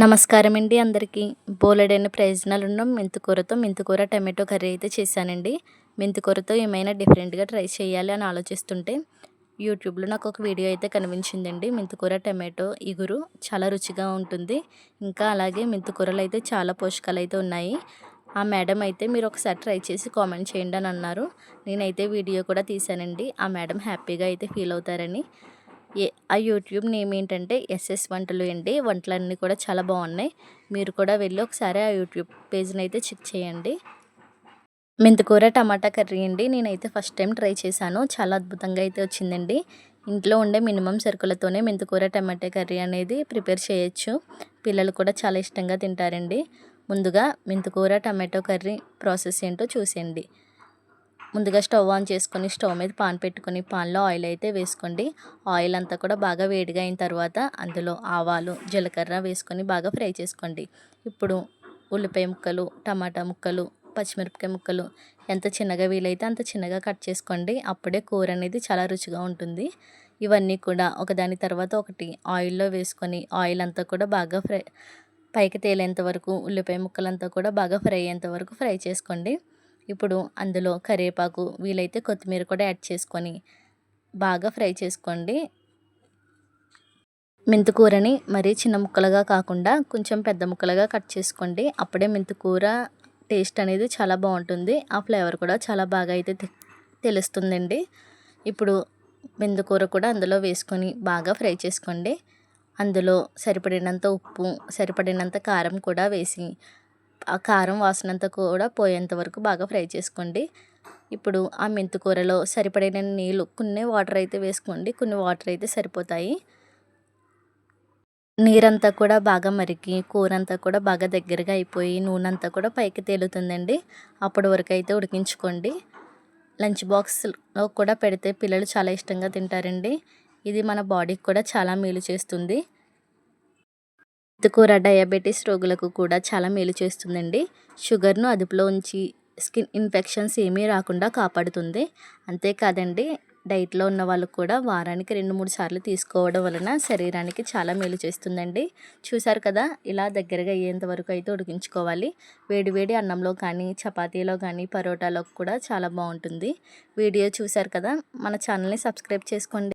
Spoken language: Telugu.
నమస్కారం అండి అందరికీ. బోలెడన్ని ప్రయోజనాలున్న మెంతికూర టమాటో కర్రీ అయితే చేశానండి. మెంతికూరతో ఏమైనా డిఫరెంట్‌గా ట్రై చేయాలి అని ఆలోచిస్తుంటే యూట్యూబ్‌లో నాకు ఒక వీడియో అయితే కనిపించిందండి. మెంతికూర టమాటో ఇగురు చాలా రుచిగా ఉంటుంది. ఇంకా అలాగే మెంతికూరలో అయితే చాలా పోషకాలైతే ఉన్నాయి. ఆ మేడం అయితే మీరు ఒకసారి ట్రై చేసి కామెంట్ చేయండి అని అన్నారు. నేనైతే వీడియో కూడా తీశానండి. ఆ మేడం హ్యాపీగా అయితే ఫీల్ అవుతారని. ఆ యూట్యూబ్ నేమ్ ఏంటంటే ఎస్ఎస్ వంటలు అండి. వంటలన్నీ కూడా చాలా బాగున్నాయి. మీరు కూడా వెళ్ళి ఒకసారి ఆ యూట్యూబ్ పేజ్ని అయితే చెక్ చేయండి. మెంతికూర టమాటా కర్రీ అండి. నేనైతే ఫస్ట్ టైం ట్రై చేశాను. చాలా అద్భుతంగా అయితే వచ్చిందండి. ఇంట్లో ఉండే మినిమం సరుకులతోనే మెంతికూర టమాటా కర్రీ అనేది ప్రిపేర్ చేయొచ్చు. పిల్లలు కూడా చాలా ఇష్టంగా తింటారండి. ముందుగా మెంతికూర టమాటో కర్రీ ప్రాసెస్ ఏంటో చూసేయండి. ముందుగా స్టవ్ ఆన్ చేసుకొని స్టవ్ మీద పాన్ పెట్టుకొని పాన్లో ఆయిల్ అయితే వేసుకోండి. ఆయిల్ అంతా కూడా బాగా వేడిగా అయిన తర్వాత అందులో ఆవాలు జీలకర్ర వేసుకొని బాగా ఫ్రై చేసుకోండి. ఇప్పుడు ఉల్లిపాయ ముక్కలు, టమాటా ముక్కలు, పచ్చిమిరపకాయ ముక్కలు ఎంత చిన్నగా వీలైతే అంత చిన్నగా కట్ చేసుకోండి. అప్పుడే కూర అనేది చాలా రుచిగా ఉంటుంది. ఇవన్నీ కూడా ఒకదాని తర్వాత ఒకటి ఆయిల్లో వేసుకొని ఆయిల్ అంతా కూడా బాగా పైకి తేలేంత వరకు ఉల్లిపాయ ముక్కలంతా కూడా బాగా ఫ్రై అయ్యేంత వరకు ఫ్రై చేసుకోండి. ఇప్పుడు అందులో కరివేపాకు వీలైతే కొత్తిమీర కూడా యాడ్ చేసుకొని బాగా ఫ్రై చేసుకోండి. మెంతికూరని మరీ చిన్న ముక్కలుగా కాకుండా కొంచెం పెద్ద ముక్కలుగా కట్ చేసుకోండి. అప్పుడే మెంతికూర టేస్ట్ అనేది చాలా బాగుంటుంది. ఆ ఫ్లేవర్ కూడా చాలా బాగా అయితే తెలుస్తుందండి. ఇప్పుడు మెంతికూర కూడా అందులో వేసుకొని బాగా ఫ్రై చేసుకోండి. అందులో సరిపడినంత ఉప్పు, సరిపడినంత కారం కూడా వేసి ఆ కారం వాసనంతా కూడా పోయేంత వరకు బాగా ఫ్రై చేసుకోండి. ఇప్పుడు ఆ మెంతికూరలో సరిపడిన నీళ్ళు కొన్ని వాటర్ అయితే వేసుకోండి. కొన్ని వాటర్ అయితే సరిపోతాయి. నీరంతా కూడా బాగా మరిగి కూర అంతా కూడా బాగా దగ్గరగా అయిపోయి నూనె అంతా కూడా పైకి తేలుతుందండి. అప్పటి వరకు అయితే ఉడికించుకోండి. లంచ్ బాక్స్లో కూడా పెడితే పిల్లలు చాలా ఇష్టంగా తింటారండి. ఇది మన బాడీకి కూడా చాలా మేలు చేస్తుంది. మెంతికూర డయాబెటీస్ రోగులకు కూడా చాలా మేలు చేస్తుందండి. షుగర్ను అదుపులో ఉంచి స్కిన్ ఇన్ఫెక్షన్స్ ఏమీ రాకుండా కాపాడుతుంది. అంతేకాదండి, డైట్లో ఉన్న వాళ్ళకు కూడా వారానికి 2-3 సార్లు తీసుకోవడం వలన శరీరానికి చాలా మేలు చేస్తుందండి. చూసారు కదా, ఇలా దగ్గరగా అయ్యేంత వరకు అయితే ఉడికించుకోవాలి. వేడి వేడి అన్నంలో కానీ చపాతీలో కానీ పరోటాలో కూడా చాలా బాగుంటుంది. వీడియో చూసారు కదా, మన ఛానల్ని సబ్స్క్రైబ్ చేసుకోండి.